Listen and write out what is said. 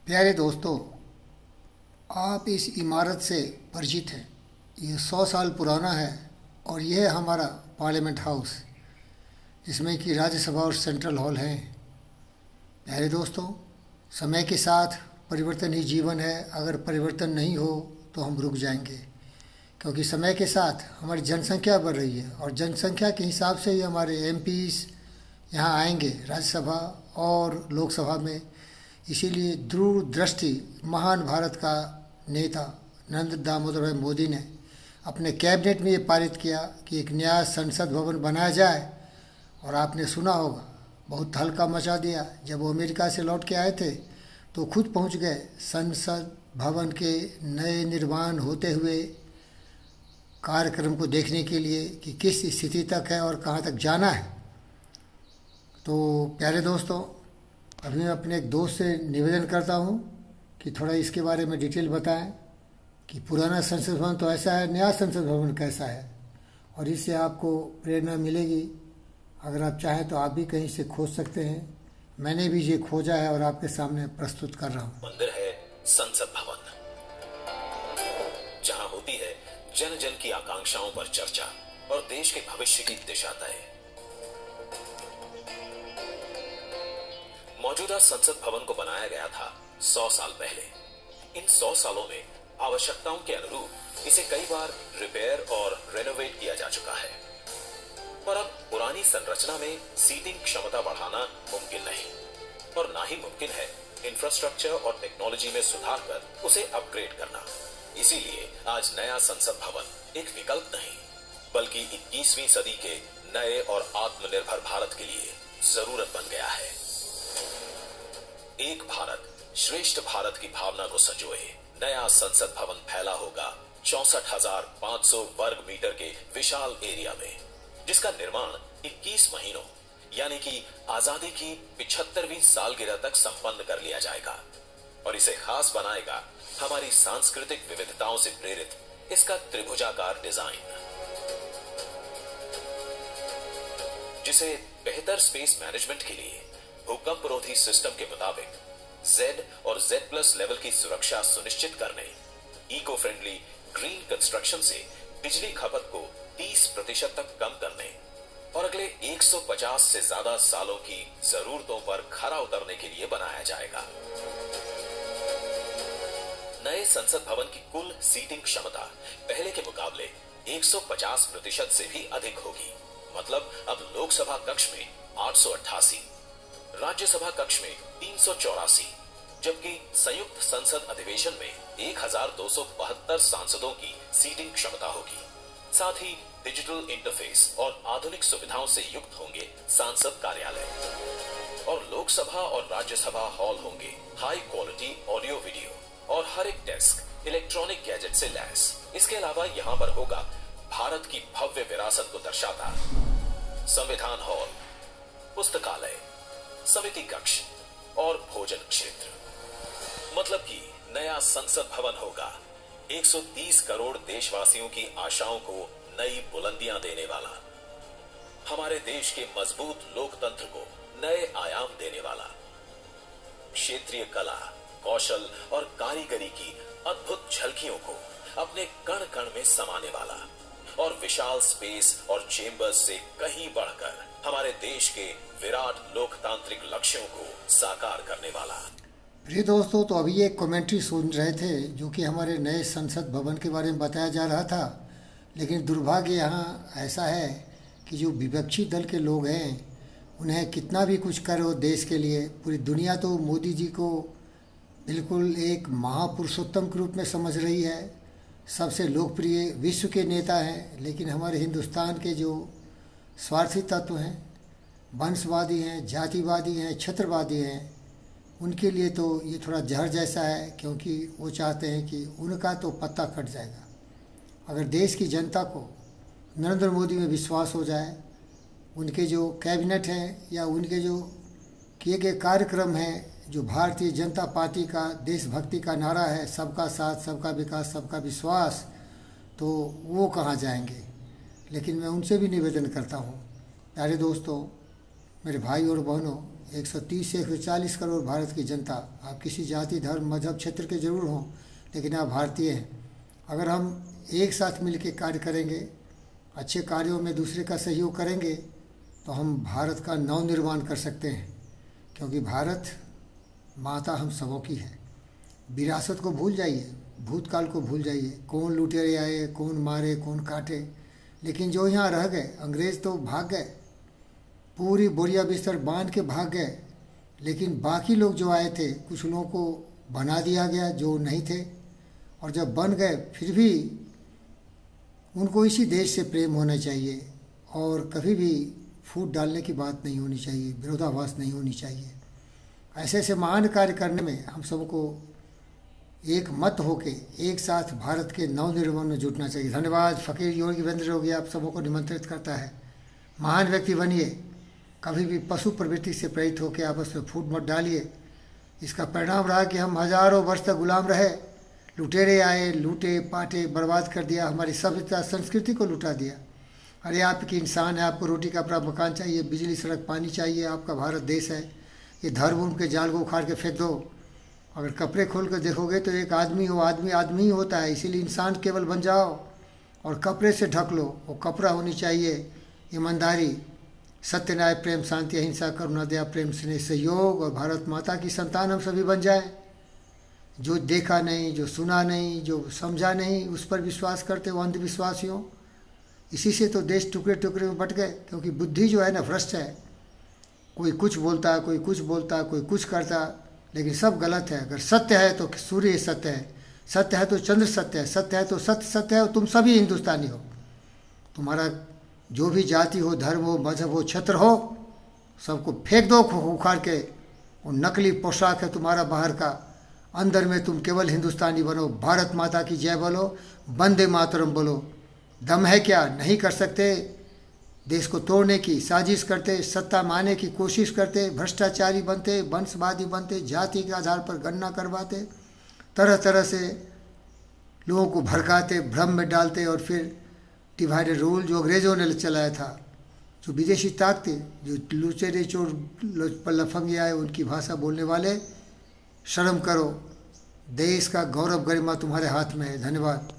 प्यारे दोस्तों, आप इस इमारत से परिचित हैं। ये 100 साल पुराना है और यह है हमारा पार्लियामेंट हाउस, जिसमें कि राज्यसभा और सेंट्रल हॉल हैं। प्यारे दोस्तों, समय के साथ परिवर्तन ही जीवन है। अगर परिवर्तन नहीं हो तो हम रुक जाएंगे, क्योंकि समय के साथ हमारी जनसंख्या बढ़ रही है और जनसंख्या के हिसाब से ही हमारे एमपीज़ यहाँ आएंगे राज्यसभा और लोकसभा में। इसीलिए दूरदृष्टि महान भारत का नेता नरेंद्र दामोदर भाई मोदी ने अपने कैबिनेट में ये पारित किया कि एक नया संसद भवन बनाया जाए। और आपने सुना होगा, बहुत हल्का मचा दिया। जब वो अमेरिका से लौट के आए थे तो खुद पहुंच गए संसद भवन के नए निर्माण होते हुए कार्यक्रम को देखने के लिए कि किस स्थिति तक है और कहां तक जाना है। तो प्यारे दोस्तों, अभी मैं अपने एक दोस्त से निवेदन करता हूं कि थोड़ा इसके बारे में डिटेल बताएं कि पुराना संसद भवन तो ऐसा है, नया संसद भवन कैसा है, और इससे आपको प्रेरणा मिलेगी। अगर आप चाहें तो आप भी कहीं से खोज सकते हैं। मैंने भी ये खोजा है और आपके सामने प्रस्तुत कर रहा हूँ। मंदिर है संसद भवन, जहां होती है जन जन की आकांक्षाओं पर चर्चा और देश के भविष्य की दिशा तय। मौजूदा संसद भवन को बनाया गया था 100 साल पहले। इन 100 सालों में आवश्यकताओं के अनुरूप इसे कई बार रिपेयर और रेनोवेट किया जा चुका है, पर अब पुरानी संरचना में सीटिंग क्षमता बढ़ाना मुमकिन नहीं, और ना ही मुमकिन है इंफ्रास्ट्रक्चर और टेक्नोलॉजी में सुधार कर उसे अपग्रेड करना। इसीलिए आज नया संसद भवन एक विकल्प नहीं, बल्कि 21वीं सदी के नए और आत्मनिर्भर भारत के लिए जरूरत बन गया है। एक भारत श्रेष्ठ भारत की भावना को संजोए नया संसद भवन फैला होगा 64,500 वर्ग मीटर के विशाल एरिया में, जिसका निर्माण 21 महीनों यानी कि आजादी की 75वीं सालगिरह तक संपन्न कर लिया जाएगा। और इसे खास बनाएगा हमारी सांस्कृतिक विविधताओं से प्रेरित इसका त्रिभुजाकार डिजाइन, जिसे बेहतर स्पेस मैनेजमेंट के लिए भूकंपरोधी सिस्टम के मुताबिक Z और Z+ लेवल की सुरक्षा सुनिश्चित करने, इको फ्रेंडली ग्रीन कंस्ट्रक्शन से बिजली खपत को 30% तक कम करने और अगले 150 से ज्यादा सालों की जरूरतों पर खरा उतरने के लिए बनाया जाएगा। नए संसद भवन की कुल सीटिंग क्षमता पहले के मुकाबले 150% से भी अधिक होगी। मतलब अब लोकसभा कक्ष में 888, राज्यसभा कक्ष में 384, जबकि संयुक्त संसद अधिवेशन में 1272 सांसदों की सीटिंग क्षमता होगी। साथ ही डिजिटल इंटरफेस और आधुनिक सुविधाओं से युक्त होंगे सांसद कार्यालय, और लोकसभा और राज्यसभा हॉल होंगे हाई क्वालिटी ऑडियो वीडियो और हर एक डेस्क इलेक्ट्रॉनिक गैजेट से लैस। इसके अलावा यहाँ पर होगा भारत की भव्य विरासत को दर्शाता संविधान हॉल, पुस्तकालय, समिति कक्ष और भोजन क्षेत्र। मतलब कि नया संसद भवन होगा 130 करोड़ देशवासियों की आशाओं को नई बुलंदियां देने वाला, हमारे देश के मजबूत लोकतंत्र को नए आयाम देने वाला, क्षेत्रीय कला, कौशल और कारीगरी की अद्भुत झलकियों को अपने कण कण में समाने वाला, और विशाल स्पेस और चेंबर्स से कहीं बढ़कर हमारे देश के विराट लोकतांत्रिक लक्ष्यों को साकार करने वाला। प्रिय दोस्तों, तो अभी एक कमेंट्री सुन रहे थे जो कि हमारे नए संसद भवन के बारे में बताया जा रहा था। लेकिन दुर्भाग्य यहाँ ऐसा है कि जो विपक्षी दल के लोग हैं, उन्हें कितना भी कुछ करो देश के लिए, पूरी दुनिया तो मोदी जी को बिल्कुल एक महापुरुषोत्तम के रूप में समझ रही है, सबसे लोकप्रिय विश्व के नेता हैं। लेकिन हमारे हिंदुस्तान के जो स्वार्थी तत्व हैं, वंशवादी हैं, जातिवादी हैं, क्षेत्रवादी हैं, उनके लिए तो ये थोड़ा जहर जैसा है, क्योंकि वो चाहते हैं कि उनका तो पत्ता कट जाएगा अगर देश की जनता को नरेंद्र मोदी में विश्वास हो जाए। उनके जो कैबिनेट हैं या उनके जो किए गए कार्यक्रम हैं, जो भारतीय जनता पार्टी का देशभक्ति का नारा है, सबका साथ, सबका विकास, सबका विश्वास, तो वो कहाँ जाएंगे। लेकिन मैं उनसे भी निवेदन करता हूँ, प्यारे दोस्तों, मेरे भाई और बहनों, 130 से 140 करोड़ भारत की जनता, आप किसी जाति धर्म मजहब क्षेत्र के जरूर हों, लेकिन आप भारतीय हैं। अगर हम एक साथ मिल के कार्य करेंगे, अच्छे कार्यों में दूसरे का सहयोग करेंगे, तो हम भारत का नवनिर्माण कर सकते हैं। क्योंकि भारत माता हम सबों की है। विरासत को भूल जाइए, भूतकाल को भूल जाइए, कौन लुटेरे आए, कौन मारे, कौन काटे, लेकिन जो यहाँ रह गए, अंग्रेज़ तो भाग गए, पूरी बोरिया बिस्तर बांध के भाग गए, लेकिन बाकी लोग जो आए थे, कुछ लोगों को बना दिया गया जो नहीं थे, और जब बन गए फिर भी उनको इसी देश से प्रेम होना चाहिए और कभी भी फूट डालने की बात नहीं होनी चाहिए, विरोधाभास नहीं होनी चाहिए। ऐसे ऐसे महान कार्य करने में हम सबको एक मत होके एक साथ भारत के नवनिर्माण में जुटना चाहिए। धन्यवाद। फ़कीर योगेंद्र योगी आप सबों को निमंत्रित करता है, महान व्यक्ति बनिए, कभी भी पशु प्रवृत्ति से प्रेरित होकर आपस में फूट मत डालिए। इसका परिणाम रहा कि हम हजारों वर्ष तक गुलाम रहे, लुटेरे आए, लूटे पाटे, बर्बाद कर दिया, हमारी सभ्यता संस्कृति को लुटा दिया। अरे आपकी इंसान है, आपको रोटी का अपना मकान चाहिए, बिजली सड़क पानी चाहिए, आपका भारत देश है। ये धर्म के जाल को उखाड़ के फेंक दो। अगर कपड़े खोल कर देखोगे तो एक आदमी हो, आदमी आदमी ही होता है, इसीलिए इंसान केवल बन जाओ और कपड़े से ढक लो। वो कपड़ा होनी चाहिए ईमानदारी, सत्य, न्याय, प्रेम, शांति, अहिंसा, करुणा, दया, प्रेम, स्नेह, सहयोग, और भारत माता की संतान हम सभी बन जाएं। जो देखा नहीं, जो सुना नहीं, जो समझा नहीं, उस पर विश्वास करते वो अंधविश्वासियों। इसी से तो देश टुकड़े टुकड़े में बट गए, क्योंकि बुद्धि जो है ना भ्रष्ट है। कोई कुछ बोलता है, कोई कुछ बोलता है, कोई कुछ करता, लेकिन सब गलत है। अगर सत्य है तो सूर्य सत्य है, सत्य है तो चंद्र सत्य है, सत्य है तो सत्य सत्य है, और तुम सभी हिंदुस्तानी हो। तुम्हारा जो भी जाति हो, धर्म हो, मजहब हो, क्षेत्र हो, सबको फेंक दो उखाड़ के। वो नकली पोशाक है तुम्हारा बाहर का, अंदर में तुम केवल हिंदुस्तानी बनो। भारत माता की जय बोलो, वंदे मातरम बोलो। दम है क्या? नहीं कर सकते। देश को तोड़ने की साजिश करते, सत्ता माने की कोशिश करते, भ्रष्टाचारी बनते, वंशवादी बनते, जाति के आधार पर गणना करवाते, तरह तरह से लोगों को भड़काते, भ्रम में डालते, और फिर डिवाइडेड रूल जो अंग्रेज़ों ने चलाया था, जो विदेशी ताकतें, जो लुचेरे चोर लफंगे आए, उनकी भाषा बोलने वाले, शर्म करो। देश का गौरव गरिमा तुम्हारे हाथ में है। धन्यवाद।